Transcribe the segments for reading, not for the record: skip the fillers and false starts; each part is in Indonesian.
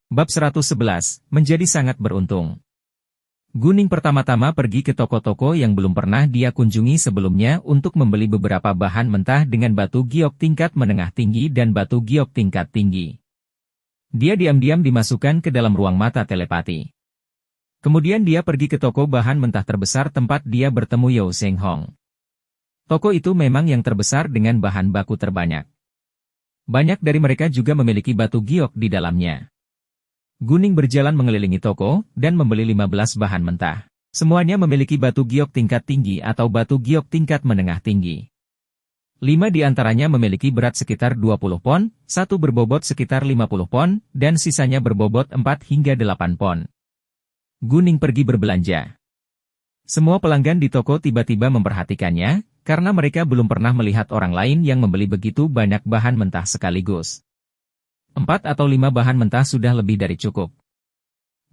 Bab 111, menjadi sangat beruntung. Guning pertama-tama pergi ke toko-toko yang belum pernah dia kunjungi sebelumnya untuk membeli beberapa bahan mentah dengan batu giok tingkat menengah tinggi dan batu giok tingkat tinggi. Dia diam-diam dimasukkan ke dalam ruang mata telepati. Kemudian dia pergi ke toko bahan mentah terbesar tempat dia bertemu Yao Seng Hong. Toko itu memang yang terbesar dengan bahan baku terbanyak. Banyak dari mereka juga memiliki batu giok di dalamnya. Guning berjalan mengelilingi toko, dan membeli 15 bahan mentah. Semuanya memiliki batu giok tingkat tinggi atau batu giok tingkat menengah tinggi. 5 di antaranya memiliki berat sekitar 20 pon, 1 berbobot sekitar 50 pon, dan sisanya berbobot 4 hingga 8 pon. Guning pergi berbelanja. Semua pelanggan di toko tiba-tiba memperhatikannya, karena mereka belum pernah melihat orang lain yang membeli begitu banyak bahan mentah sekaligus. 4 atau 5 bahan mentah sudah lebih dari cukup.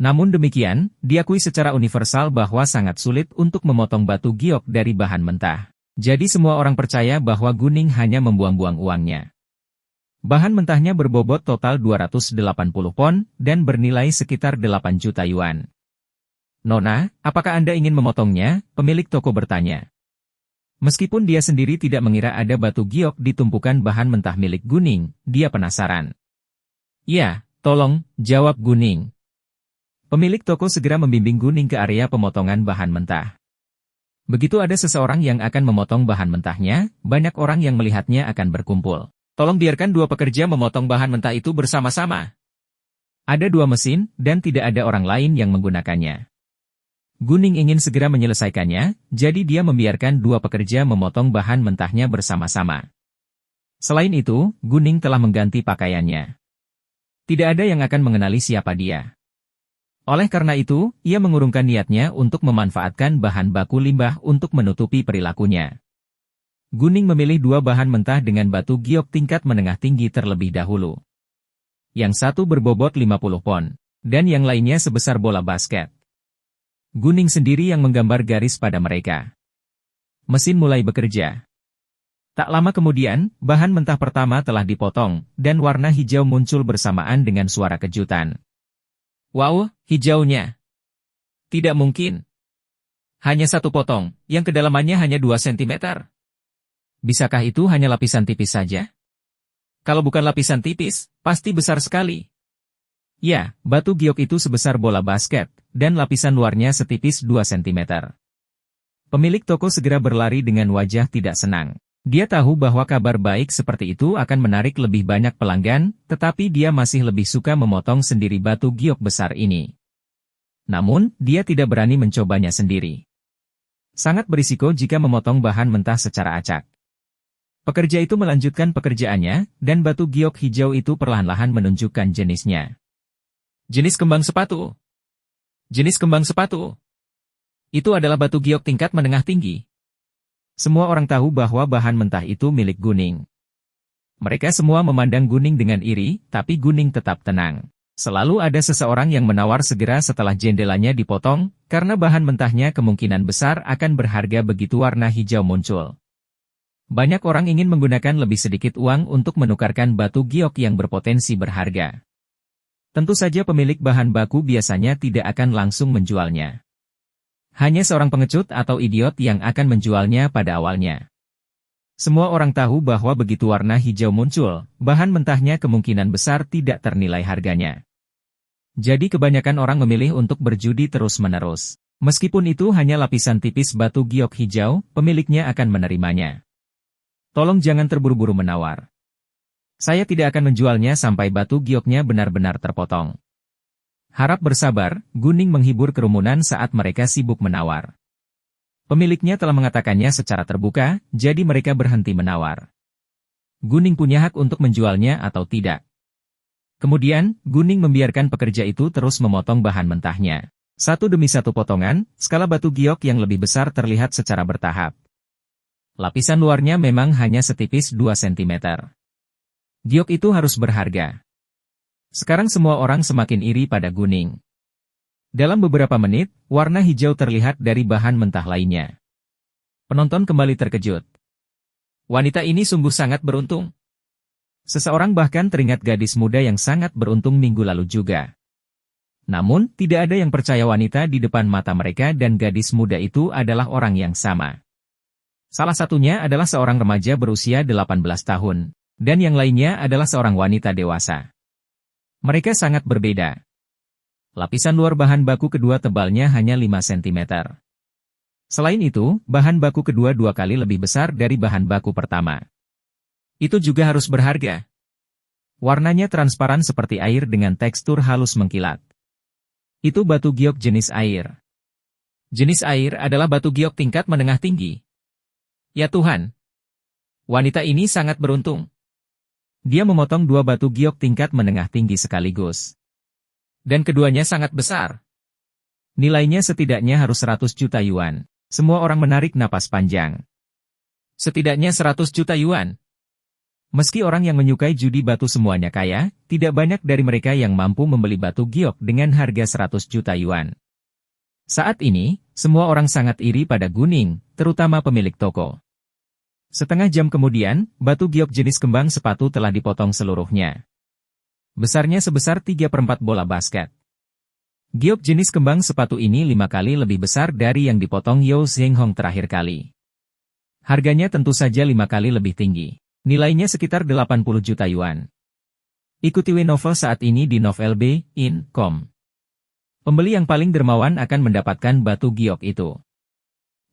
Namun demikian, diakui secara universal bahwa sangat sulit untuk memotong batu giok dari bahan mentah. Jadi semua orang percaya bahwa Guning hanya membuang-buang uangnya. Bahan mentahnya berbobot total 280 pon, dan bernilai sekitar 8 juta yuan. "Nona, apakah Anda ingin memotongnya?" pemilik toko bertanya. Meskipun dia sendiri tidak mengira ada batu giok di tumpukan bahan mentah milik Guning, dia penasaran. "Ya, tolong," jawab Guning. Pemilik toko segera membimbing Guning ke area pemotongan bahan mentah. Begitu ada seseorang yang akan memotong bahan mentahnya, banyak orang yang melihatnya akan berkumpul. "Tolong biarkan 2 pekerja memotong bahan mentah itu bersama-sama." Ada 2 mesin, dan tidak ada orang lain yang menggunakannya. Guning ingin segera menyelesaikannya, jadi dia membiarkan 2 pekerja memotong bahan mentahnya bersama-sama. Selain itu, Guning telah mengganti pakaiannya. Tidak ada yang akan mengenali siapa dia. Oleh karena itu, ia mengurungkan niatnya untuk memanfaatkan bahan baku limbah untuk menutupi perilakunya. Guning memilih 2 bahan mentah dengan batu giok tingkat menengah tinggi terlebih dahulu. Yang satu berbobot 50 pon, dan yang lainnya sebesar bola basket. Guning sendiri yang menggambar garis pada mereka. Mesin mulai bekerja. Tak lama kemudian, bahan mentah pertama telah dipotong, dan warna hijau muncul bersamaan dengan suara kejutan. "Wow, hijaunya! Tidak mungkin! Hanya 1 potong, yang kedalamannya hanya 2 cm. Bisakah itu hanya lapisan tipis saja? Kalau bukan lapisan tipis, pasti besar sekali." Ya, batu giok itu sebesar bola basket, dan lapisan luarnya setipis 2 cm. Pemilik toko segera berlari dengan wajah tidak senang. Dia tahu bahwa kabar baik seperti itu akan menarik lebih banyak pelanggan, tetapi dia masih lebih suka memotong sendiri batu giok besar ini. Namun, dia tidak berani mencobanya sendiri. Sangat berisiko jika memotong bahan mentah secara acak. Pekerja itu melanjutkan pekerjaannya, dan batu giok hijau itu perlahan-lahan menunjukkan jenisnya. "Jenis kembang sepatu. Jenis kembang sepatu. Itu adalah batu giok tingkat menengah tinggi." Semua orang tahu bahwa bahan mentah itu milik Guning. Mereka semua memandang Guning dengan iri, tapi Guning tetap tenang. Selalu ada seseorang yang menawar segera setelah jendelanya dipotong, karena bahan mentahnya kemungkinan besar akan berharga begitu warna hijau muncul. Banyak orang ingin menggunakan lebih sedikit uang untuk menukarkan batu giok yang berpotensi berharga. Tentu saja pemilik bahan baku biasanya tidak akan langsung menjualnya. Hanya seorang pengecut atau idiot yang akan menjualnya pada awalnya. Semua orang tahu bahwa begitu warna hijau muncul, bahan mentahnya kemungkinan besar tidak ternilai harganya. Jadi kebanyakan orang memilih untuk berjudi terus-menerus. Meskipun itu hanya lapisan tipis batu giok hijau, pemiliknya akan menerimanya. "Tolong jangan terburu-buru menawar. Saya tidak akan menjualnya sampai batu gioknya benar-benar terpotong." Harap bersabar, Guning menghibur kerumunan saat mereka sibuk menawar. Pemiliknya telah mengatakannya secara terbuka, jadi mereka berhenti menawar. Guning punya hak untuk menjualnya atau tidak. Kemudian, Guning membiarkan pekerja itu terus memotong bahan mentahnya. 1 demi 1 potongan, skala batu giok yang lebih besar terlihat secara bertahap. Lapisan luarnya memang hanya setipis 2 cm. Giok itu harus berharga. Sekarang semua orang semakin iri pada Guning. Dalam beberapa menit, warna hijau terlihat dari bahan mentah lainnya. Penonton kembali terkejut. Wanita ini sungguh sangat beruntung. Seseorang bahkan teringat gadis muda yang sangat beruntung minggu lalu juga. Namun, tidak ada yang percaya wanita di depan mata mereka dan gadis muda itu adalah orang yang sama. Salah satunya adalah seorang remaja berusia 18 tahun, dan yang lainnya adalah seorang wanita dewasa. Mereka sangat berbeda. Lapisan luar bahan baku kedua tebalnya hanya 5 cm. Selain itu, bahan baku kedua 2 kali lebih besar dari bahan baku pertama. Itu juga harus berharga. Warnanya transparan seperti air dengan tekstur halus mengkilat. Itu batu giok jenis air. Jenis air adalah batu giok tingkat menengah tinggi. Ya Tuhan! Wanita ini sangat beruntung. Dia memotong 2 batu giok tingkat menengah tinggi sekaligus. Dan keduanya sangat besar. Nilainya setidaknya harus 100 juta yuan. Semua orang menarik napas panjang. Setidaknya 100 juta yuan. Meski orang yang menyukai judi batu semuanya kaya, tidak banyak dari mereka yang mampu membeli batu giok dengan harga 100 juta yuan. Saat ini, semua orang sangat iri pada Guning, terutama pemilik toko. Setengah jam kemudian, batu giok jenis kembang sepatu telah dipotong seluruhnya. Besarnya sebesar 3/4 bola basket. Giok jenis kembang sepatu ini 5 kali lebih besar dari yang dipotong Yao Zhenghong terakhir kali. Harganya tentu saja 5 kali lebih tinggi. Nilainya sekitar 80 juta yuan. Ikuti novel saat ini di novelb.in.com. Pembeli yang paling dermawan akan mendapatkan batu giok itu.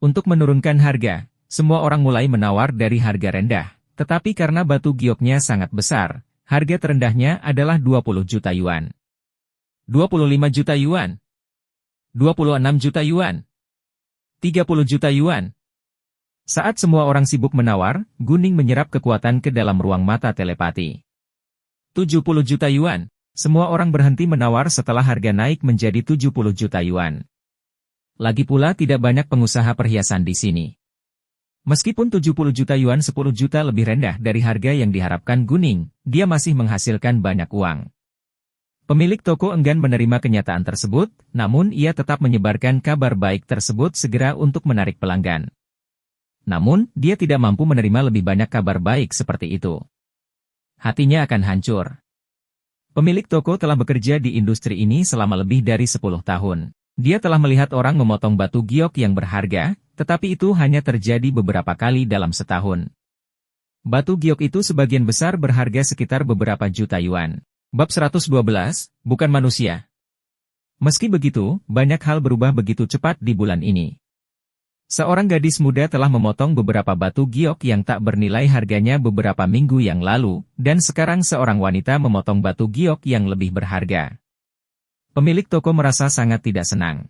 Untuk menurunkan harga, semua orang mulai menawar dari harga rendah, tetapi karena batu gioknya sangat besar, harga terendahnya adalah 20 juta yuan. 25 juta yuan. 26 juta yuan. 30 juta yuan. Saat semua orang sibuk menawar, Guning menyerap kekuatan ke dalam ruang mata telepati. 70 juta yuan. Semua orang berhenti menawar setelah harga naik menjadi 70 juta yuan. Lagi pula tidak banyak pengusaha perhiasan di sini. Meskipun 70 juta yuan 10 juta lebih rendah dari harga yang diharapkan Guning, dia masih menghasilkan banyak uang. Pemilik toko enggan menerima kenyataan tersebut, namun ia tetap menyebarkan kabar baik tersebut segera untuk menarik pelanggan. Namun, dia tidak mampu menerima lebih banyak kabar baik seperti itu. Hatinya akan hancur. Pemilik toko telah bekerja di industri ini selama lebih dari 10 tahun. Dia telah melihat orang memotong batu giok yang berharga, tetapi itu hanya terjadi beberapa kali dalam setahun. Batu giok itu sebagian besar berharga sekitar beberapa juta yuan. Bab 112, bukan manusia. Meski begitu, banyak hal berubah begitu cepat di bulan ini. Seorang gadis muda telah memotong beberapa batu giok yang tak bernilai harganya beberapa minggu yang lalu, dan sekarang seorang wanita memotong batu giok yang lebih berharga. Pemilik toko merasa sangat tidak senang.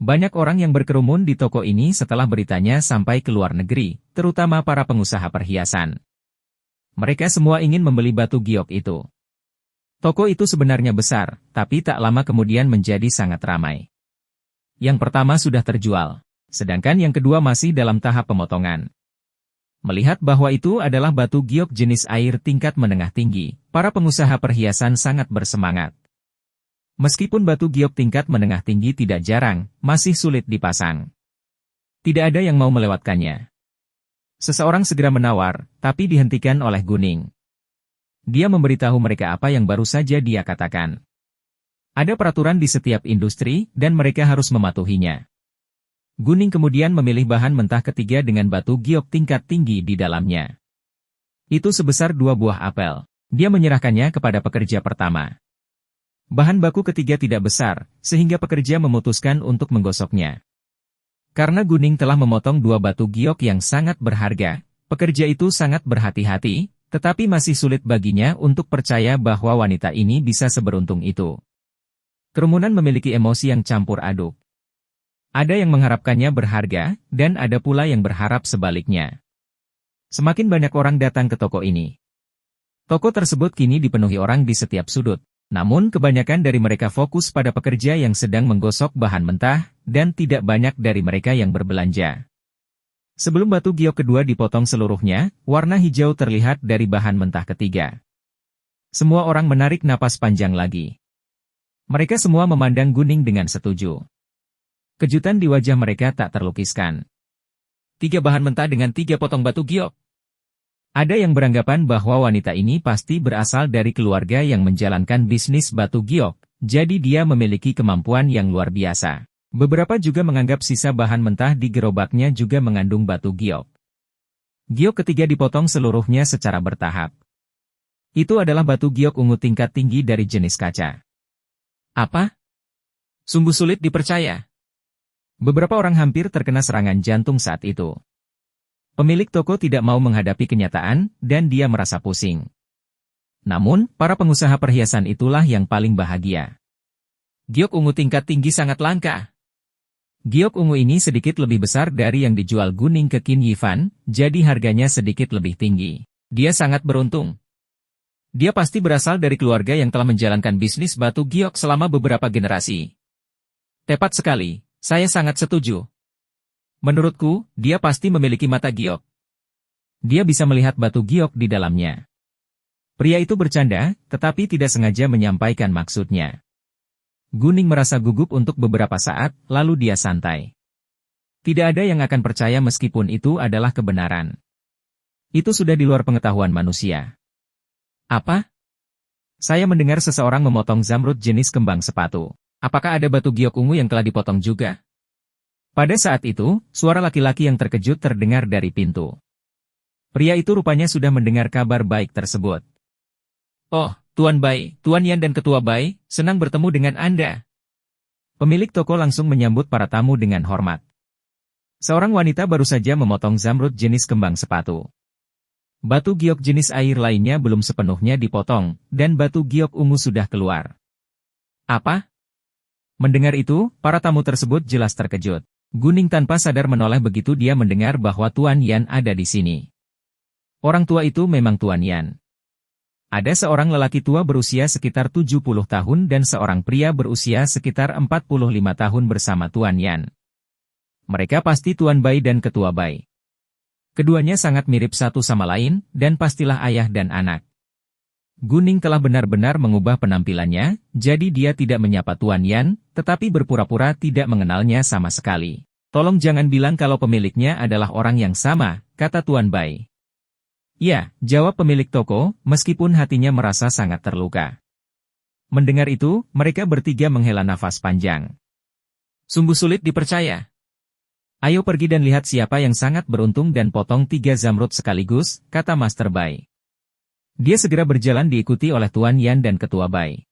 Banyak orang yang berkerumun di toko ini setelah beritanya sampai ke luar negeri, terutama para pengusaha perhiasan. Mereka semua ingin membeli batu giok itu. Toko itu sebenarnya besar, tapi tak lama kemudian menjadi sangat ramai. Yang pertama sudah terjual. Sedangkan yang kedua masih dalam tahap pemotongan. Melihat bahwa itu adalah batu giok jenis air tingkat menengah tinggi, para pengusaha perhiasan sangat bersemangat. Meskipun batu giok tingkat menengah tinggi tidak jarang, masih sulit dipasang. Tidak ada yang mau melewatkannya. Seseorang segera menawar, tapi dihentikan oleh Guning. Dia memberitahu mereka apa yang baru saja dia katakan. Ada peraturan di setiap industri, dan mereka harus mematuhinya. Guning kemudian memilih bahan mentah ketiga dengan batu giok tingkat tinggi di dalamnya. Itu sebesar 2 buah apel. Dia menyerahkannya kepada pekerja pertama. Bahan baku ketiga tidak besar, sehingga pekerja memutuskan untuk menggosoknya. Karena Guning telah memotong 2 batu giok yang sangat berharga, pekerja itu sangat berhati-hati, tetapi masih sulit baginya untuk percaya bahwa wanita ini bisa seberuntung itu. Kerumunan memiliki emosi yang campur aduk. Ada yang mengharapkannya berharga, dan ada pula yang berharap sebaliknya. Semakin banyak orang datang ke toko ini. Toko tersebut kini dipenuhi orang di setiap sudut, namun kebanyakan dari mereka fokus pada pekerja yang sedang menggosok bahan mentah, dan tidak banyak dari mereka yang berbelanja. Sebelum batu giok kedua dipotong seluruhnya, warna hijau terlihat dari bahan mentah ketiga. Semua orang menarik napas panjang lagi. Mereka semua memandang Guning dengan setuju. Kejutan di wajah mereka tak terlukiskan. 3 bahan mentah dengan 3 potong batu giok. Ada yang beranggapan bahwa wanita ini pasti berasal dari keluarga yang menjalankan bisnis batu giok, Jadi dia memiliki kemampuan yang luar biasa. Beberapa juga menganggap sisa bahan mentah di gerobaknya juga mengandung batu giok. Giok ketiga dipotong seluruhnya secara bertahap. Itu adalah batu giok ungu tingkat tinggi dari jenis kaca. Apa? Sungguh sulit dipercaya. Beberapa orang hampir terkena serangan jantung saat itu. Pemilik toko tidak mau menghadapi kenyataan, dan dia merasa pusing. Namun, para pengusaha perhiasan itulah yang paling bahagia. Giok ungu tingkat tinggi sangat langka. Giok ungu ini sedikit lebih besar dari yang dijual Guning ke Qin Yifan, jadi harganya sedikit lebih tinggi. Dia sangat beruntung. Dia pasti berasal dari keluarga yang telah menjalankan bisnis batu giok selama beberapa generasi. Tepat sekali, saya sangat setuju. Menurutku, dia pasti memiliki mata giok. Dia bisa melihat batu giok di dalamnya. Pria itu bercanda, tetapi tidak sengaja menyampaikan maksudnya. Guning merasa gugup untuk beberapa saat, lalu dia santai. Tidak ada yang akan percaya meskipun itu adalah kebenaran. Itu sudah di luar pengetahuan manusia. Apa? Saya mendengar seseorang memotong zamrud jenis kembang sepatu. Apakah ada batu giok ungu yang telah dipotong juga? Pada saat itu, suara laki-laki yang terkejut terdengar dari pintu. Pria itu rupanya sudah mendengar kabar baik tersebut. Oh, Tuan Bai, Tuan Yan dan Ketua Bai, senang bertemu dengan Anda. Pemilik toko langsung menyambut para tamu dengan hormat. Seorang wanita baru saja memotong zamrud jenis kembang sepatu. Batu giok jenis air lainnya belum sepenuhnya dipotong, dan batu giok ungu sudah keluar. Apa? Mendengar itu, para tamu tersebut jelas terkejut. Guning tanpa sadar menoleh begitu dia mendengar bahwa Tuan Yan ada di sini. Orang tua itu memang Tuan Yan. Ada seorang lelaki tua berusia sekitar 70 tahun dan seorang pria berusia sekitar 45 tahun bersama Tuan Yan. Mereka pasti Tuan Bai dan Ketua Bai. Keduanya sangat mirip satu sama lain, dan pastilah ayah dan anak. Guning telah benar-benar mengubah penampilannya, jadi dia tidak menyapa Tuan Yan, tetapi berpura-pura tidak mengenalnya sama sekali. Tolong jangan bilang kalau pemiliknya adalah orang yang sama, kata Tuan Bai. Ya, jawab pemilik toko, meskipun hatinya merasa sangat terluka. Mendengar itu, mereka bertiga menghela nafas panjang. Sungguh sulit dipercaya. Ayo pergi dan lihat siapa yang sangat beruntung dan potong 3 zamrud sekaligus, kata Master Bai. Dia segera berjalan diikuti oleh Tuan Yan dan Ketua Bai.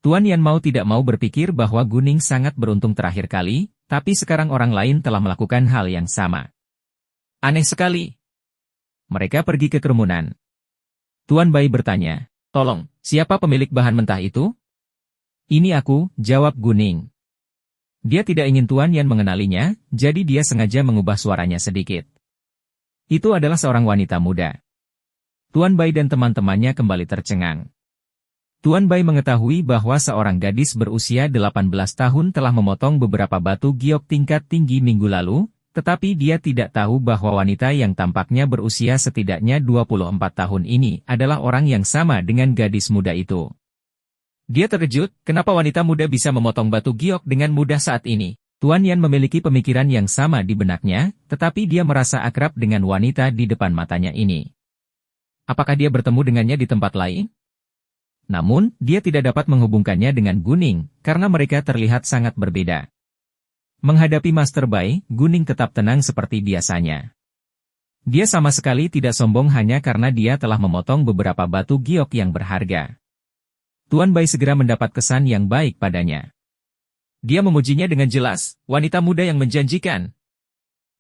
Tuan Yan mau tidak mau berpikir bahwa Guning sangat beruntung terakhir kali, tapi sekarang orang lain telah melakukan hal yang sama. Aneh sekali. Mereka pergi ke kerumunan. Tuan Bai bertanya, tolong, siapa pemilik bahan mentah itu? Ini aku, jawab Guning. Dia tidak ingin Tuan Yan mengenalinya, jadi dia sengaja mengubah suaranya sedikit. Itu adalah seorang wanita muda. Tuan Bai dan teman-temannya kembali tercengang. Tuan Bai mengetahui bahwa seorang gadis berusia 18 tahun telah memotong beberapa batu giok tingkat tinggi minggu lalu, tetapi dia tidak tahu bahwa wanita yang tampaknya berusia setidaknya 24 tahun ini adalah orang yang sama dengan gadis muda itu. Dia terkejut, kenapa wanita muda bisa memotong batu giok dengan mudah saat ini. Tuan Yan memiliki pemikiran yang sama di benaknya, tetapi dia merasa akrab dengan wanita di depan matanya ini. Apakah dia bertemu dengannya di tempat lain? Namun, dia tidak dapat menghubungkannya dengan Guning, karena mereka terlihat sangat berbeda. Menghadapi Master Bai, Guning tetap tenang seperti biasanya. Dia sama sekali tidak sombong hanya karena dia telah memotong beberapa batu giok yang berharga. Tuan Bai segera mendapat kesan yang baik padanya. Dia memujinya dengan jelas, wanita muda yang menjanjikan.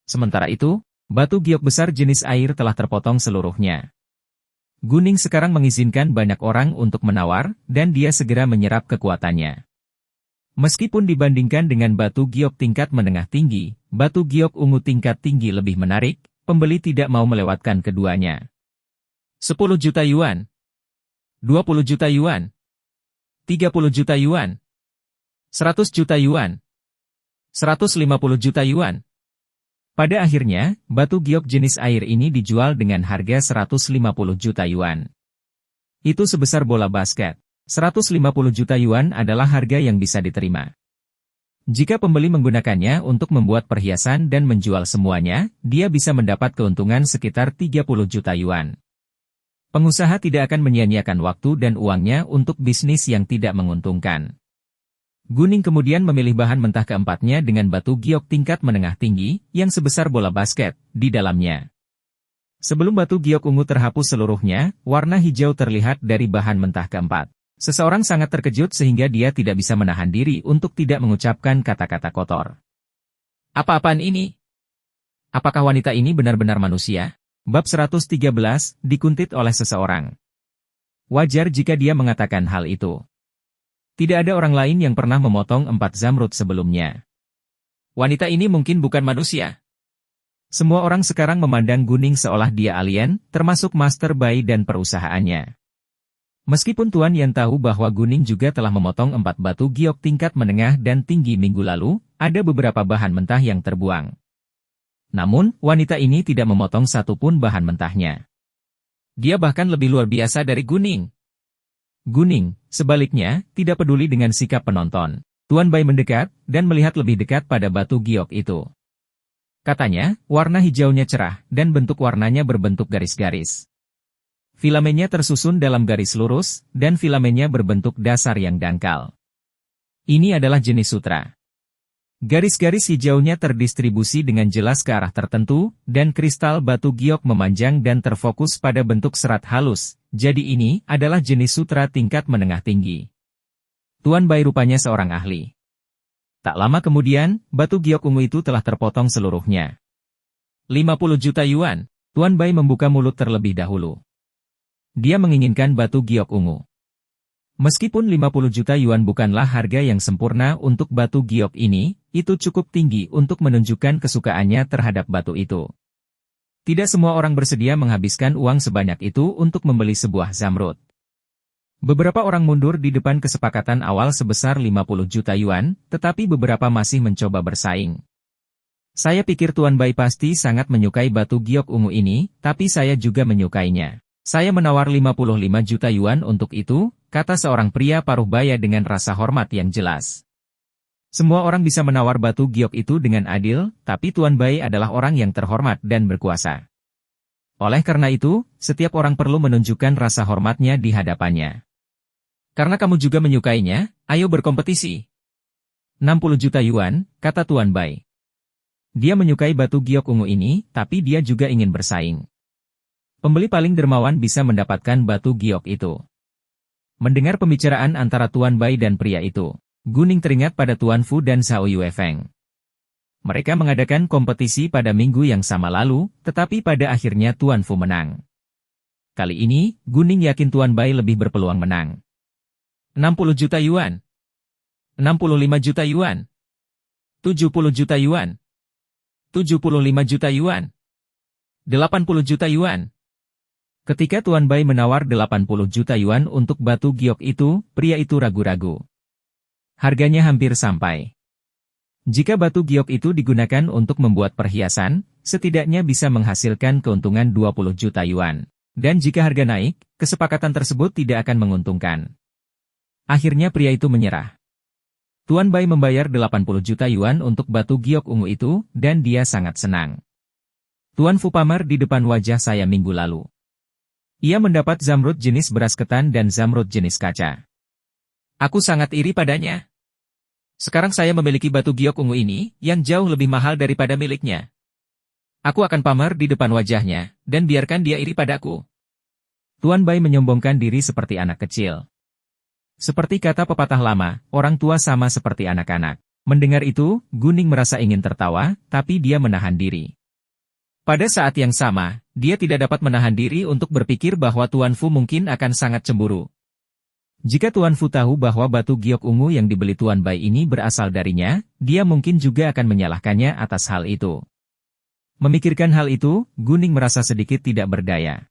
Sementara itu, batu giok besar jenis air telah terpotong seluruhnya. Guning sekarang mengizinkan banyak orang untuk menawar, dan dia segera menyerap kekuatannya. Meskipun dibandingkan dengan batu giok tingkat menengah tinggi, batu giok ungu tingkat tinggi lebih menarik, pembeli tidak mau melewatkan keduanya. 10 juta yuan, 20 juta yuan, 30 juta yuan, 100 juta yuan, 150 juta yuan. Pada akhirnya, batu giok jenis air ini dijual dengan harga 150 juta yuan. Itu sebesar bola basket. 150 juta yuan adalah harga yang bisa diterima. Jika pembeli menggunakannya untuk membuat perhiasan dan menjual semuanya, dia bisa mendapat keuntungan sekitar 30 juta yuan. Pengusaha tidak akan menyia-nyiakan waktu dan uangnya untuk bisnis yang tidak menguntungkan. Guning kemudian memilih bahan mentah keempatnya dengan batu giok tingkat menengah tinggi, yang sebesar bola basket, di dalamnya. Sebelum batu giok ungu terhapus seluruhnya, warna hijau terlihat dari bahan mentah keempat. Seseorang sangat terkejut sehingga dia tidak bisa menahan diri untuk tidak mengucapkan kata-kata kotor. Apa-apaan ini? Apakah wanita ini benar-benar manusia? Bab 113, dikuntit oleh seseorang. Wajar jika dia mengatakan hal itu. Tidak ada orang lain yang pernah memotong 4 zamrud sebelumnya. Wanita ini mungkin bukan manusia. Semua orang sekarang memandang Guning seolah dia alien, termasuk Master Bai dan perusahaannya. Meskipun Tuan Yan tahu bahwa Guning juga telah memotong 4 batu giok tingkat menengah dan tinggi minggu lalu, ada beberapa bahan mentah yang terbuang. Namun, wanita ini tidak memotong satupun bahan mentahnya. Dia bahkan lebih luar biasa dari Guning. Guning, sebaliknya, tidak peduli dengan sikap penonton. Tuan Bai mendekat, dan melihat lebih dekat pada batu giok itu. Katanya, warna hijaunya cerah, dan bentuk warnanya berbentuk garis-garis. Filamennya tersusun dalam garis lurus, dan filamennya berbentuk dasar yang dangkal. Ini adalah jenis sutra. Garis-garis hijaunya terdistribusi dengan jelas ke arah tertentu, dan kristal batu giok memanjang dan terfokus pada bentuk serat halus, jadi ini adalah jenis sutra tingkat menengah tinggi. Tuan Bai rupanya seorang ahli. Tak lama kemudian, batu giok ungu itu telah terpotong seluruhnya. 50 juta yuan, Tuan Bai membuka mulut terlebih dahulu. Dia menginginkan batu giok ungu. Meskipun 50 juta yuan bukanlah harga yang sempurna untuk batu giok ini, itu cukup tinggi untuk menunjukkan kesukaannya terhadap batu itu. Tidak semua orang bersedia menghabiskan uang sebanyak itu untuk membeli sebuah zamrud. Beberapa orang mundur di depan kesepakatan awal sebesar 50 juta yuan, tetapi beberapa masih mencoba bersaing. Saya pikir Tuan Bai pasti sangat menyukai batu giok ungu ini, tapi saya juga menyukainya. Saya menawar 55 juta yuan untuk itu, kata seorang pria paruh baya dengan rasa hormat yang jelas. Semua orang bisa menawar batu giok itu dengan adil, tapi Tuan Bai adalah orang yang terhormat dan berkuasa. Oleh karena itu, setiap orang perlu menunjukkan rasa hormatnya di hadapannya. Karena kamu juga menyukainya, ayo berkompetisi. 60 juta yuan, kata Tuan Bai. Dia menyukai batu giok ungu ini, tapi dia juga ingin bersaing. Pembeli paling dermawan bisa mendapatkan batu giok itu. Mendengar pembicaraan antara Tuan Bai dan pria itu, Guning teringat pada Tuan Fu dan Zhao Yuefeng. Mereka mengadakan kompetisi pada minggu yang sama lalu, tetapi pada akhirnya Tuan Fu menang. Kali ini, Guning yakin Tuan Bai lebih berpeluang menang. 60 juta yuan. 65 juta yuan. 70 juta yuan. 75 juta yuan. 80 juta yuan. Ketika Tuan Bai menawar 80 juta yuan untuk batu giok itu, pria itu ragu-ragu. Harganya hampir sampai. Jika batu giok itu digunakan untuk membuat perhiasan, setidaknya bisa menghasilkan keuntungan 20 juta yuan. Dan jika harga naik, kesepakatan tersebut tidak akan menguntungkan. Akhirnya pria itu menyerah. Tuan Bai membayar 80 juta yuan untuk batu giok ungu itu, dan dia sangat senang. Tuan Fu pamer di depan wajah saya minggu lalu. Ia mendapat zamrud jenis beras ketan dan zamrud jenis kaca. Aku sangat iri padanya. Sekarang saya memiliki batu giok ungu ini, yang jauh lebih mahal daripada miliknya. Aku akan pamer di depan wajahnya, dan biarkan dia iri padaku. Tuan Bai menyombongkan diri seperti anak kecil. Seperti kata pepatah lama, orang tua sama seperti anak-anak. Mendengar itu, Guning merasa ingin tertawa, tapi dia menahan diri. Pada saat yang sama, dia tidak dapat menahan diri untuk berpikir bahwa Tuan Fu mungkin akan sangat cemburu. Jika Tuan Fu tahu bahwa batu giok ungu yang dibeli Tuan Bai ini berasal darinya, dia mungkin juga akan menyalahkannya atas hal itu. Memikirkan hal itu, Guning merasa sedikit tidak berdaya.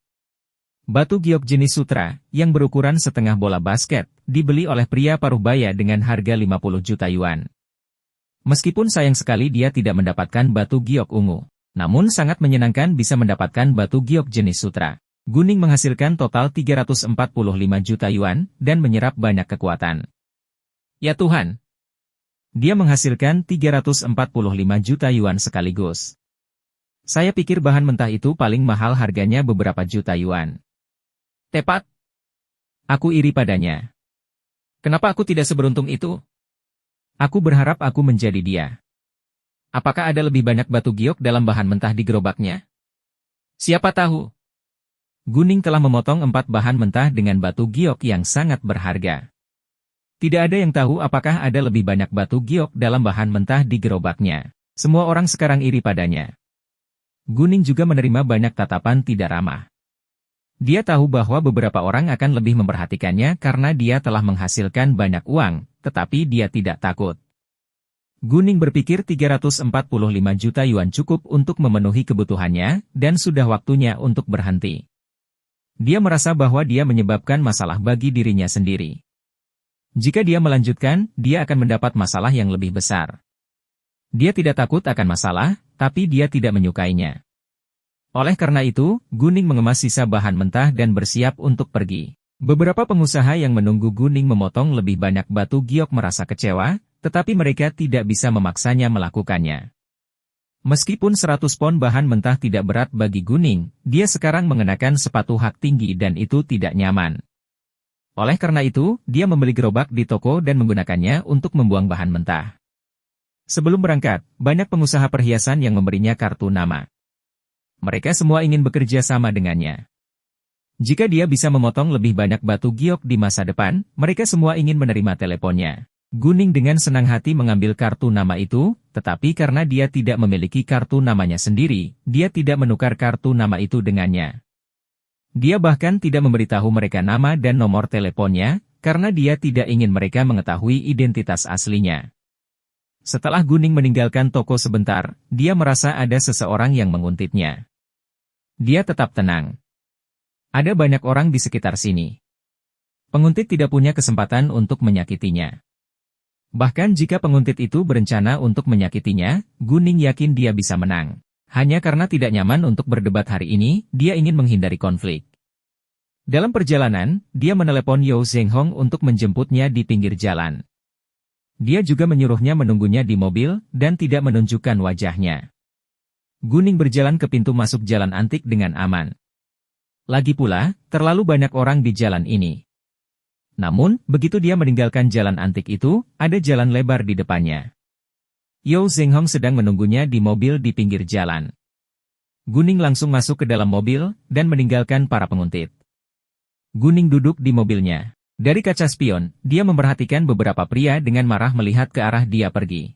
Batu giok jenis sutra, yang berukuran setengah bola basket, dibeli oleh pria paruh baya dengan harga 50 juta yuan. Meskipun sayang sekali dia tidak mendapatkan batu giok ungu. Namun sangat menyenangkan bisa mendapatkan batu giok jenis sutra. Guning menghasilkan total 345 juta yuan, dan menyerap banyak kekuatan. Ya Tuhan! Dia menghasilkan 345 juta yuan sekaligus. Saya pikir bahan mentah itu paling mahal harganya beberapa juta yuan. Tepat. Aku iri padanya. Kenapa aku tidak seberuntung itu? Aku berharap aku menjadi dia. Apakah ada lebih banyak batu giok dalam bahan mentah di gerobaknya? Siapa tahu? Guning telah memotong 4 bahan mentah dengan batu giok yang sangat berharga. Tidak ada yang tahu apakah ada lebih banyak batu giok dalam bahan mentah di gerobaknya. Semua orang sekarang iri padanya. Guning juga menerima banyak tatapan tidak ramah. Dia tahu bahwa beberapa orang akan lebih memperhatikannya karena dia telah menghasilkan banyak uang, tetapi dia tidak takut. Guning berpikir 345 juta yuan cukup untuk memenuhi kebutuhannya, dan sudah waktunya untuk berhenti. Dia merasa bahwa dia menyebabkan masalah bagi dirinya sendiri. Jika dia melanjutkan, dia akan mendapat masalah yang lebih besar. Dia tidak takut akan masalah, tapi dia tidak menyukainya. Oleh karena itu, Guning mengemas sisa bahan mentah dan bersiap untuk pergi. Beberapa pengusaha yang menunggu Guning memotong lebih banyak batu giok merasa kecewa, tetapi mereka tidak bisa memaksanya melakukannya. Meskipun 100 pon bahan mentah tidak berat bagi Guning, dia sekarang mengenakan sepatu hak tinggi dan itu tidak nyaman. Oleh karena itu, dia membeli gerobak di toko dan menggunakannya untuk membuang bahan mentah. Sebelum berangkat, banyak pengusaha perhiasan yang memberinya kartu nama. Mereka semua ingin bekerja sama dengannya. Jika dia bisa memotong lebih banyak batu giok di masa depan, mereka semua ingin menerima teleponnya. Guning dengan senang hati mengambil kartu nama itu, tetapi karena dia tidak memiliki kartu namanya sendiri, dia tidak menukar kartu nama itu dengannya. Dia bahkan tidak memberitahu mereka nama dan nomor teleponnya, karena dia tidak ingin mereka mengetahui identitas aslinya. Setelah Guning meninggalkan toko sebentar, dia merasa ada seseorang yang menguntitnya. Dia tetap tenang. Ada banyak orang di sekitar sini. Penguntit tidak punya kesempatan untuk menyakitinya. Bahkan jika penguntit itu berencana untuk menyakitinya, Guning yakin dia bisa menang. Hanya karena tidak nyaman untuk berdebat hari ini, dia ingin menghindari konflik. Dalam perjalanan, dia menelepon Yao Zhenghong untuk menjemputnya di pinggir jalan. Dia juga menyuruhnya menunggunya di mobil, dan tidak menunjukkan wajahnya. Guning berjalan ke pintu masuk jalan antik dengan aman. Lagi pula, terlalu banyak orang di jalan ini. Namun, begitu dia meninggalkan jalan antik itu, ada jalan lebar di depannya. Yao Zhenghong sedang menunggunya di mobil di pinggir jalan. Guning langsung masuk ke dalam mobil, dan meninggalkan para penguntit. Guning duduk di mobilnya. Dari kaca spion, dia memperhatikan beberapa pria dengan marah melihat ke arah dia pergi.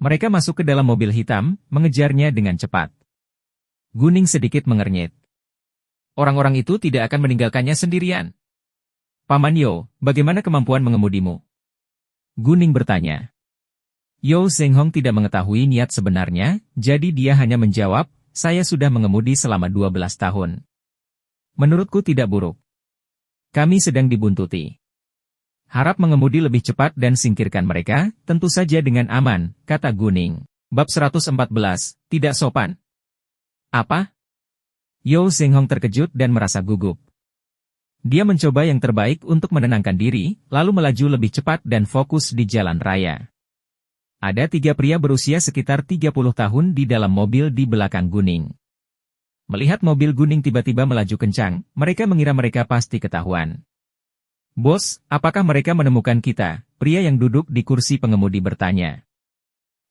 Mereka masuk ke dalam mobil hitam, mengejarnya dengan cepat. Guning sedikit mengernyit. Orang-orang itu tidak akan meninggalkannya sendirian. Paman Yao, bagaimana kemampuan mengemudimu? Guning bertanya. Yao Zhenghong tidak mengetahui niat sebenarnya, jadi dia hanya menjawab, saya sudah mengemudi selama 12 tahun. Menurutku tidak buruk. Kami sedang dibuntuti. Harap mengemudi lebih cepat dan singkirkan mereka, tentu saja dengan aman, kata Guning. Bab 114, tidak sopan. Apa? Yao Zhenghong terkejut dan merasa gugup. Dia mencoba yang terbaik untuk menenangkan diri, lalu melaju lebih cepat dan fokus di jalan raya. Ada 3 pria berusia sekitar 30 tahun di dalam mobil di belakang Guning. Melihat mobil Guning tiba-tiba melaju kencang, mereka mengira mereka pasti ketahuan. Bos, apakah mereka menemukan kita? Pria yang duduk di kursi pengemudi bertanya.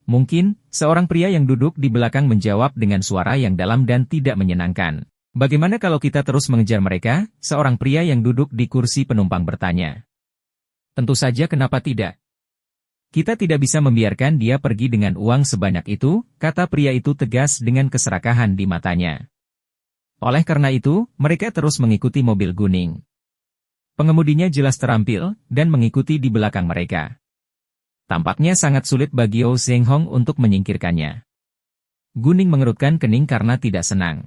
Mungkin, seorang pria yang duduk di belakang menjawab dengan suara yang dalam dan tidak menyenangkan. Bagaimana kalau kita terus mengejar mereka? Seorang pria yang duduk di kursi penumpang bertanya. Tentu saja, kenapa tidak? Kita tidak bisa membiarkan dia pergi dengan uang sebanyak itu, kata pria itu tegas dengan keserakahan di matanya. Oleh karena itu, mereka terus mengikuti mobil Guning. Pengemudinya jelas terampil, dan mengikuti di belakang mereka. Tampaknya sangat sulit bagi Yao Zhenghong untuk menyingkirkannya. Guning mengerutkan kening karena tidak senang.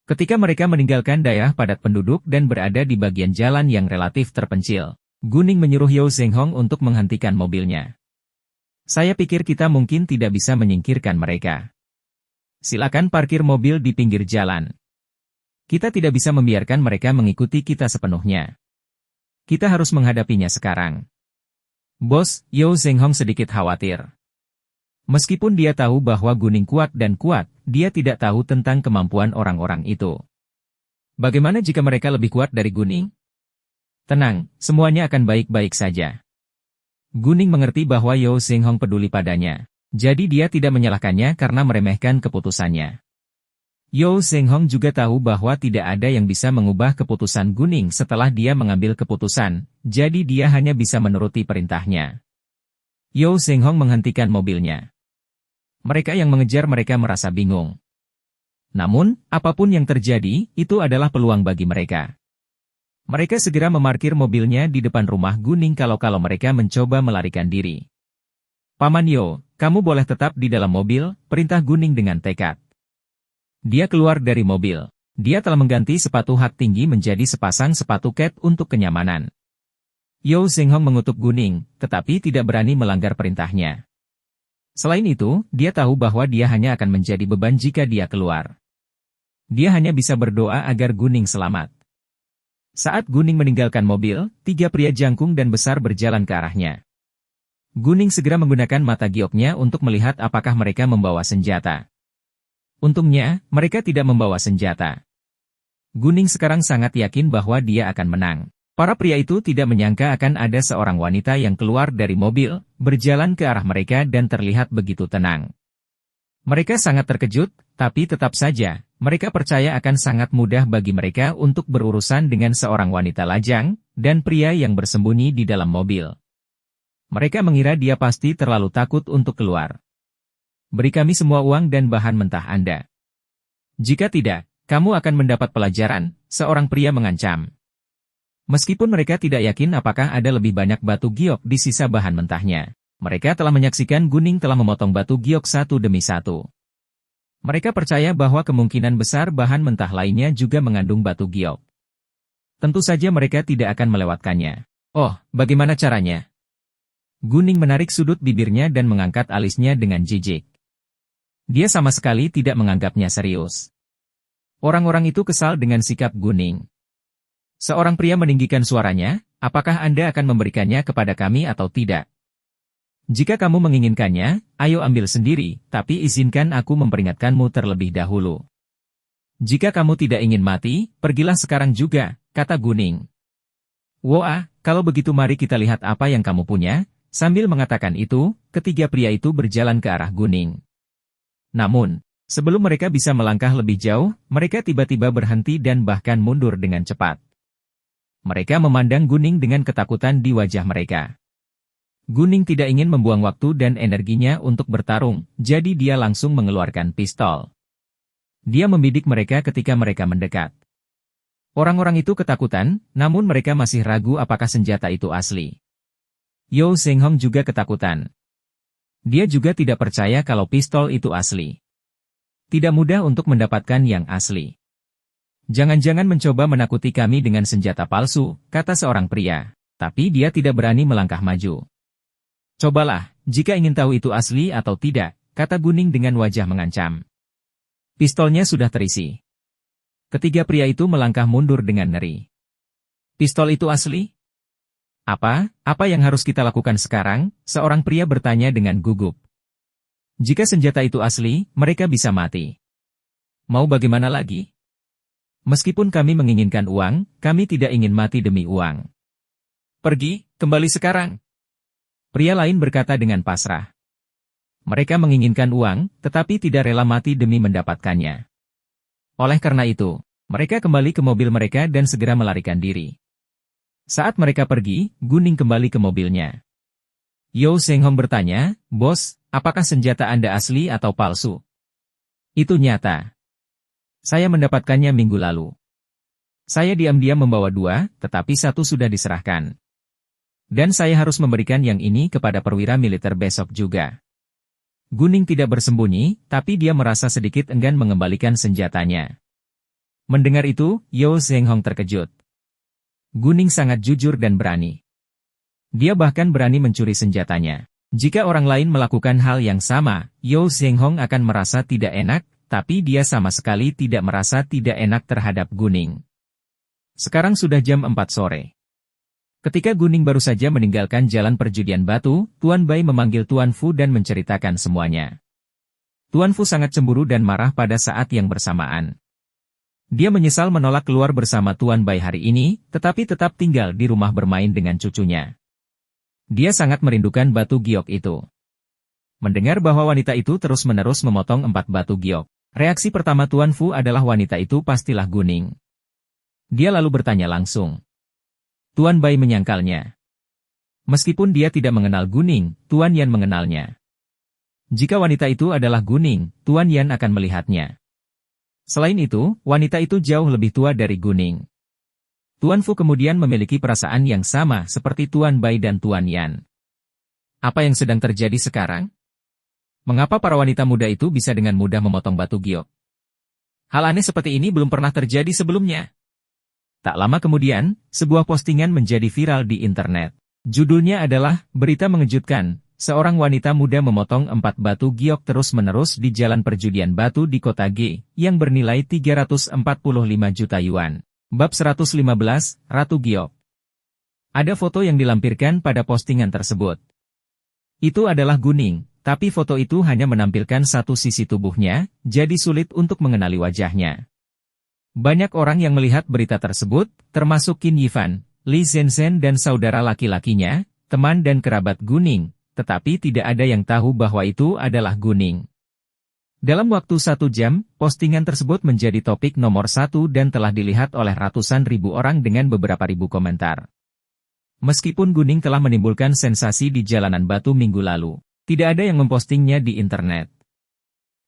Ketika mereka meninggalkan daerah padat penduduk dan berada di bagian jalan yang relatif terpencil, Guning menyuruh Yao Zhenghong untuk menghentikan mobilnya. Saya pikir kita mungkin tidak bisa menyingkirkan mereka. Silakan parkir mobil di pinggir jalan. Kita tidak bisa membiarkan mereka mengikuti kita sepenuhnya. Kita harus menghadapinya sekarang. Bos, Yao Zhenghong sedikit khawatir. Meskipun dia tahu bahwa Guning kuat dan kuat, dia tidak tahu tentang kemampuan orang-orang itu. Bagaimana jika mereka lebih kuat dari Guning? Tenang, semuanya akan baik-baik saja. Guning mengerti bahwa Yao Xinghong peduli padanya. Jadi dia tidak menyalahkannya karena meremehkan keputusannya. Yao Xinghong juga tahu bahwa tidak ada yang bisa mengubah keputusan Guning setelah dia mengambil keputusan, jadi dia hanya bisa menuruti perintahnya. Yao Xinghong menghentikan mobilnya. Mereka yang mengejar mereka merasa bingung. Namun, apapun yang terjadi, itu adalah peluang bagi mereka. Mereka segera memarkir mobilnya di depan rumah Guning kalau mereka mencoba melarikan diri. Paman Yo, kamu boleh tetap di dalam mobil, perintah Guning dengan tekad. Dia keluar dari mobil. Dia telah mengganti sepatu hak tinggi menjadi sepasang sepatu cat untuk kenyamanan. Yao Xinghong mengutuk Guning, tetapi tidak berani melanggar perintahnya. Selain itu, dia tahu bahwa dia hanya akan menjadi beban jika dia keluar. Dia hanya bisa berdoa agar Guning selamat. Saat Guning meninggalkan mobil, 3 pria jangkung dan besar berjalan ke arahnya. Guning segera menggunakan mata gioknya untuk melihat apakah mereka membawa senjata. Untungnya, mereka tidak membawa senjata. Guning sekarang sangat yakin bahwa dia akan menang. Para pria itu tidak menyangka akan ada seorang wanita yang keluar dari mobil, berjalan ke arah mereka dan terlihat begitu tenang. Mereka sangat terkejut, tapi tetap saja, mereka percaya akan sangat mudah bagi mereka untuk berurusan dengan seorang wanita lajang, dan pria yang bersembunyi di dalam mobil. Mereka mengira dia pasti terlalu takut untuk keluar. Beri kami semua uang dan bahan mentah Anda. Jika tidak, kamu akan mendapat pelajaran, seorang pria mengancam. Meskipun mereka tidak yakin apakah ada lebih banyak batu giok di sisa bahan mentahnya, mereka telah menyaksikan Guning telah memotong batu giok satu demi satu. Mereka percaya bahwa kemungkinan besar bahan mentah lainnya juga mengandung batu giok. Tentu saja mereka tidak akan melewatkannya. Oh, bagaimana caranya? Guning menarik sudut bibirnya dan mengangkat alisnya dengan jijik. Dia sama sekali tidak menganggapnya serius. Orang-orang itu kesal dengan sikap Guning. Seorang pria meninggikan suaranya, apakah Anda akan memberikannya kepada kami atau tidak? Jika kamu menginginkannya, ayo ambil sendiri, tapi izinkan aku memperingatkanmu terlebih dahulu. Jika kamu tidak ingin mati, pergilah sekarang juga, kata Guning. Woa, kalau begitu mari kita lihat apa yang kamu punya. Sambil mengatakan itu, ketiga pria itu berjalan ke arah Guning. Namun, sebelum mereka bisa melangkah lebih jauh, mereka tiba-tiba berhenti dan bahkan mundur dengan cepat. Mereka memandang Guning dengan ketakutan di wajah mereka. Guning tidak ingin membuang waktu dan energinya untuk bertarung, jadi dia langsung mengeluarkan pistol. Dia membidik mereka ketika mereka mendekat. Orang-orang itu ketakutan, namun mereka masih ragu apakah senjata itu asli. Yao Xinghong juga ketakutan. Dia juga tidak percaya kalau pistol itu asli. Tidak mudah untuk mendapatkan yang asli. Jangan-jangan mencoba menakuti kami dengan senjata palsu, kata seorang pria. Tapi dia tidak berani melangkah maju. Cobalah, jika ingin tahu itu asli atau tidak, kata Guning dengan wajah mengancam. Pistolnya sudah terisi. Ketiga pria itu melangkah mundur dengan ngeri. Pistol itu asli? Apa yang harus kita lakukan sekarang? Seorang pria bertanya dengan gugup. Jika senjata itu asli, mereka bisa mati. Mau bagaimana lagi? Meskipun kami menginginkan uang, kami tidak ingin mati demi uang. Pergi, kembali sekarang. Pria lain berkata dengan pasrah. Mereka menginginkan uang, tetapi tidak rela mati demi mendapatkannya. Oleh karena itu, mereka kembali ke mobil mereka dan segera melarikan diri. Saat mereka pergi, Guning kembali ke mobilnya. Yao Xinghong bertanya, Bos, apakah senjata Anda asli atau palsu? Itu nyata. Saya mendapatkannya minggu lalu. Saya diam-diam membawa 2, tetapi 1 sudah diserahkan. Dan saya harus memberikan yang ini kepada perwira militer besok juga. Guning tidak bersembunyi, tapi dia merasa sedikit enggan mengembalikan senjatanya. Mendengar itu, Yao Xinghong terkejut. Guning sangat jujur dan berani. Dia bahkan berani mencuri senjatanya. Jika orang lain melakukan hal yang sama, Yao Xinghong akan merasa tidak enak, tapi dia sama sekali tidak merasa tidak enak terhadap Guning. Sekarang sudah jam 4 sore. Ketika Guning baru saja meninggalkan jalan perjudian batu, Tuan Bai memanggil Tuan Fu dan menceritakan semuanya. Tuan Fu sangat cemburu dan marah pada saat yang bersamaan. Dia menyesal menolak keluar bersama Tuan Bai hari ini, tetapi tetap tinggal di rumah bermain dengan cucunya. Dia sangat merindukan batu giok itu. Mendengar bahwa wanita itu terus-menerus memotong 4 batu giok, reaksi pertama Tuan Fu adalah wanita itu pastilah Guning. Dia lalu bertanya langsung. Tuan Bai menyangkalnya. Meskipun dia tidak mengenal Guning, Tuan Yan mengenalnya. Jika wanita itu adalah Guning, Tuan Yan akan melihatnya. Selain itu, wanita itu jauh lebih tua dari Guning. Tuan Fu kemudian memiliki perasaan yang sama seperti Tuan Bai dan Tuan Yan. Apa yang sedang terjadi sekarang? Mengapa para wanita muda itu bisa dengan mudah memotong batu giok? Hal aneh seperti ini belum pernah terjadi sebelumnya. Tak lama kemudian, sebuah postingan menjadi viral di internet. Judulnya adalah, Berita Mengejutkan. Seorang wanita muda memotong 4 batu giok terus-menerus di jalan perjudian batu di kota G, yang bernilai 345 juta yuan. Bab 115, Ratu Giok. Ada foto yang dilampirkan pada postingan tersebut. Itu adalah Guning, tapi foto itu hanya menampilkan satu sisi tubuhnya, jadi sulit untuk mengenali wajahnya. Banyak orang yang melihat berita tersebut, termasuk Qin Yifan, Li Zhenzhen dan saudara laki-lakinya, teman dan kerabat Guning. Tetapi tidak ada yang tahu bahwa itu adalah Guning. Dalam waktu 1 jam, postingan tersebut menjadi topik nomor 1 dan telah dilihat oleh ratusan ribu orang dengan beberapa ribu komentar. Meskipun Guning telah menimbulkan sensasi di jalanan batu minggu lalu, tidak ada yang mempostingnya di internet.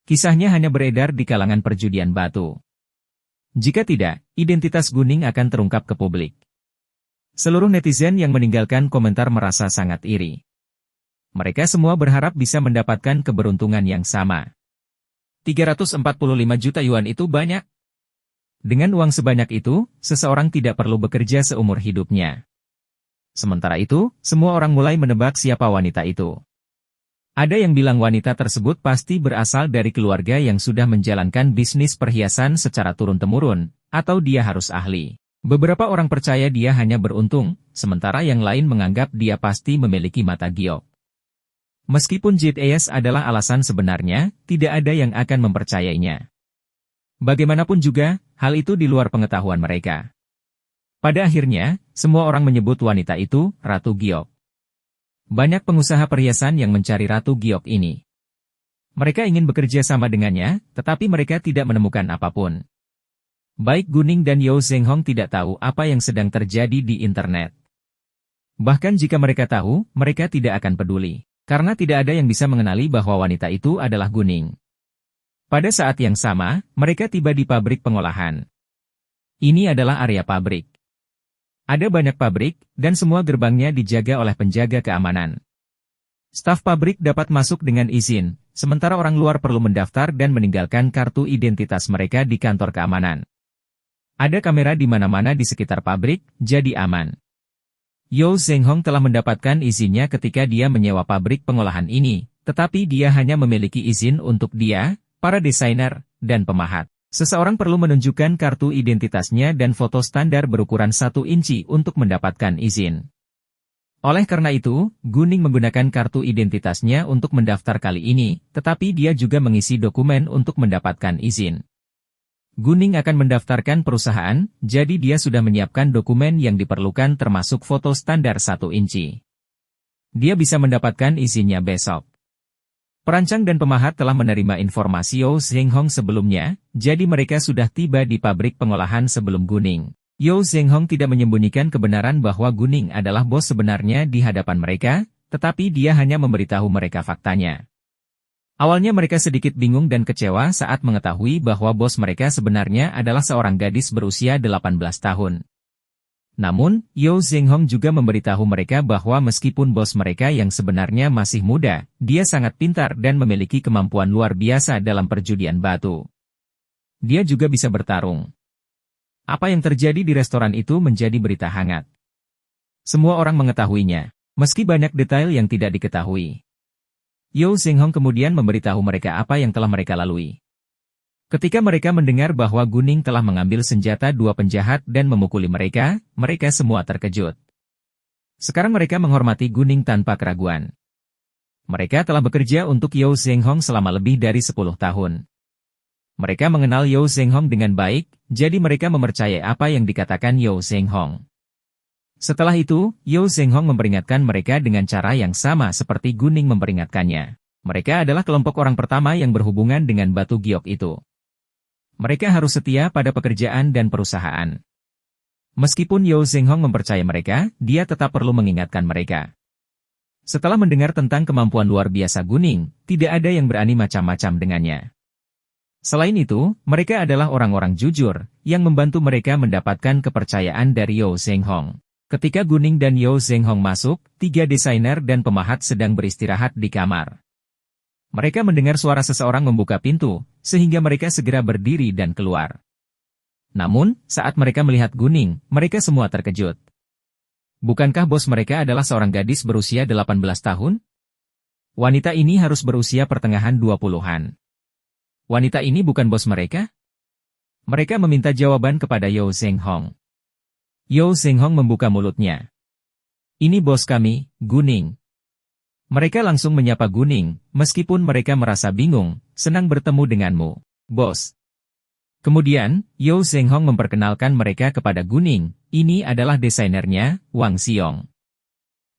Kisahnya hanya beredar di kalangan perjudian batu. Jika tidak, identitas Guning akan terungkap ke publik. Seluruh netizen yang meninggalkan komentar merasa sangat iri. Mereka semua berharap bisa mendapatkan keberuntungan yang sama. 345 juta yuan itu banyak. Dengan uang sebanyak itu, seseorang tidak perlu bekerja seumur hidupnya. Sementara itu, semua orang mulai menebak siapa wanita itu. Ada yang bilang wanita tersebut pasti berasal dari keluarga yang sudah menjalankan bisnis perhiasan secara turun-temurun, atau dia harus ahli. Beberapa orang percaya dia hanya beruntung, sementara yang lain menganggap dia pasti memiliki mata giok. Meskipun JTS adalah alasan sebenarnya, tidak ada yang akan mempercayainya. Bagaimanapun juga, hal itu di luar pengetahuan mereka. Pada akhirnya, semua orang menyebut wanita itu Ratu Giok. Banyak pengusaha perhiasan yang mencari Ratu Giok ini. Mereka ingin bekerja sama dengannya, tetapi mereka tidak menemukan apapun. Baik Guning dan Yao Zhenghong tidak tahu apa yang sedang terjadi di internet. Bahkan jika mereka tahu, mereka tidak akan peduli. Karena tidak ada yang bisa mengenali bahwa wanita itu adalah Guning. Pada saat yang sama, mereka tiba di pabrik pengolahan. Ini adalah area pabrik. Ada banyak pabrik, dan semua gerbangnya dijaga oleh penjaga keamanan. Staf pabrik dapat masuk dengan izin, sementara orang luar perlu mendaftar dan meninggalkan kartu identitas mereka di kantor keamanan. Ada kamera di mana-mana di sekitar pabrik, jadi aman. Yao Zhenghong telah mendapatkan izinnya ketika dia menyewa pabrik pengolahan ini, tetapi dia hanya memiliki izin untuk dia, para desainer, dan pemahat. Seseorang perlu menunjukkan kartu identitasnya dan foto standar berukuran 1 inci untuk mendapatkan izin. Oleh karena itu, Guning menggunakan kartu identitasnya untuk mendaftar kali ini, tetapi dia juga mengisi dokumen untuk mendapatkan izin. Guning akan mendaftarkan perusahaan, jadi dia sudah menyiapkan dokumen yang diperlukan termasuk foto standar 1 inci. Dia bisa mendapatkan izinnya besok. Perancang dan pemahat telah menerima informasi Yao Zhenghong sebelumnya, jadi mereka sudah tiba di pabrik pengolahan sebelum Guning. Yao Zhenghong tidak menyembunyikan kebenaran bahwa Guning adalah bos sebenarnya di hadapan mereka, tetapi dia hanya memberitahu mereka faktanya. Awalnya mereka sedikit bingung dan kecewa saat mengetahui bahwa bos mereka sebenarnya adalah seorang gadis berusia 18 tahun. Namun, Yao Zhenghong juga memberitahu mereka bahwa meskipun bos mereka yang sebenarnya masih muda, dia sangat pintar dan memiliki kemampuan luar biasa dalam perjudian batu. Dia juga bisa bertarung. Apa yang terjadi di restoran itu menjadi berita hangat. Semua orang mengetahuinya, meski banyak detail yang tidak diketahui. Yao Zhenghong kemudian memberitahu mereka apa yang telah mereka lalui. Ketika mereka mendengar bahwa Guning telah mengambil senjata 2 penjahat dan memukuli mereka, mereka semua terkejut. Sekarang mereka menghormati Guning tanpa keraguan. Mereka telah bekerja untuk Yao Zhenghong selama lebih dari 10 tahun. Mereka mengenal Yao Zhenghong dengan baik, jadi mereka mempercayai apa yang dikatakan Yao Zhenghong. Setelah itu, Yao Zhenghong memperingatkan mereka dengan cara yang sama seperti Guning memperingatkannya. Mereka adalah kelompok orang pertama yang berhubungan dengan batu giok itu. Mereka harus setia pada pekerjaan dan perusahaan. Meskipun Yao Zhenghong mempercayai mereka, dia tetap perlu mengingatkan mereka. Setelah mendengar tentang kemampuan luar biasa Guning, tidak ada yang berani macam-macam dengannya. Selain itu, mereka adalah orang-orang jujur, yang membantu mereka mendapatkan kepercayaan dari Yao Zhenghong. Ketika Guning dan Yao Zhenghong masuk, 3 desainer dan pemahat sedang beristirahat di kamar. Mereka mendengar suara seseorang membuka pintu, sehingga mereka segera berdiri dan keluar. Namun, saat mereka melihat Guning, mereka semua terkejut. Bukankah bos mereka adalah seorang gadis berusia 18 tahun? Wanita ini harus berusia pertengahan 20-an. Wanita ini bukan bos mereka? Mereka meminta jawaban kepada Yao Zhenghong. Yao Zhenghong membuka mulutnya. Ini bos kami, Guning. Mereka langsung menyapa Guning, meskipun mereka merasa bingung, senang bertemu denganmu, bos. Kemudian, Yao Zhenghong memperkenalkan mereka kepada Guning, ini adalah desainernya, Wang Xiong.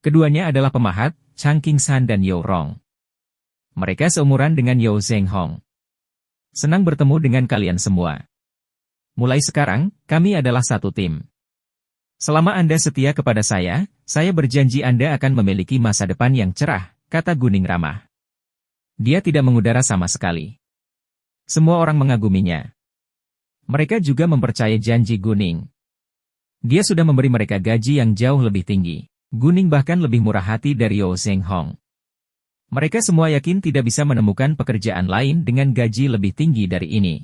Keduanya adalah pemahat, Chang Qingshan dan Yao Rong. Mereka seumuran dengan Yao Zhenghong. Senang bertemu dengan kalian semua. Mulai sekarang, kami adalah satu tim. Selama Anda setia kepada saya berjanji Anda akan memiliki masa depan yang cerah, kata Guning ramah. Dia tidak mengudara sama sekali. Semua orang mengaguminya. Mereka juga mempercayai janji Guning. Dia sudah memberi mereka gaji yang jauh lebih tinggi. Guning bahkan lebih murah hati dari Yao Zhenghong. Mereka semua yakin tidak bisa menemukan pekerjaan lain dengan gaji lebih tinggi dari ini.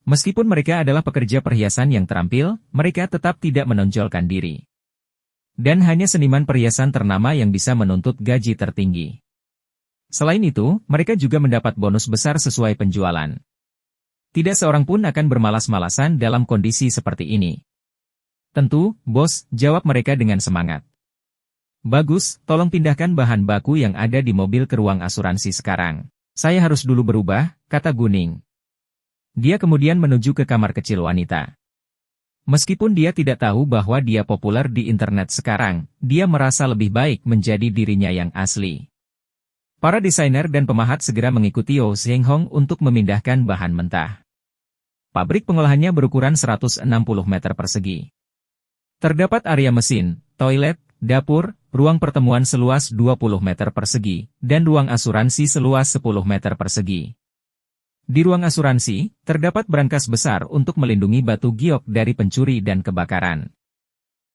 Meskipun mereka adalah pekerja perhiasan yang terampil, mereka tetap tidak menonjolkan diri. Dan hanya seniman perhiasan ternama yang bisa menuntut gaji tertinggi. Selain itu, mereka juga mendapat bonus besar sesuai penjualan. Tidak seorang pun akan bermalas-malasan dalam kondisi seperti ini. Tentu, bos, jawab mereka dengan semangat. Bagus, tolong pindahkan bahan baku yang ada di mobil ke ruang asuransi sekarang. Saya harus dulu berubah, kata Guning. Dia kemudian menuju ke kamar kecil wanita. Meskipun dia tidak tahu bahwa dia populer di internet sekarang, dia merasa lebih baik menjadi dirinya yang asli. Para desainer dan pemahat segera mengikuti Yao Zhenghong untuk memindahkan bahan mentah. Pabrik pengolahannya berukuran 160 meter persegi. Terdapat area mesin, toilet, dapur, ruang pertemuan seluas 20 meter persegi, dan ruang asuransi seluas 10 meter persegi. Di ruang asuransi, terdapat brankas besar untuk melindungi batu giok dari pencuri dan kebakaran.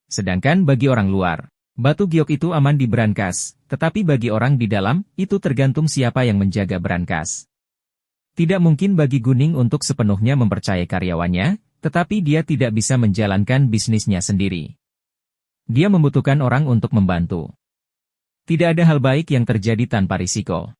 Sedangkan bagi orang luar, batu giok itu aman di brankas, tetapi bagi orang di dalam, itu tergantung siapa yang menjaga brankas. Tidak mungkin bagi Guning untuk sepenuhnya mempercayai karyawannya, tetapi dia tidak bisa menjalankan bisnisnya sendiri. Dia membutuhkan orang untuk membantu. Tidak ada hal baik yang terjadi tanpa risiko.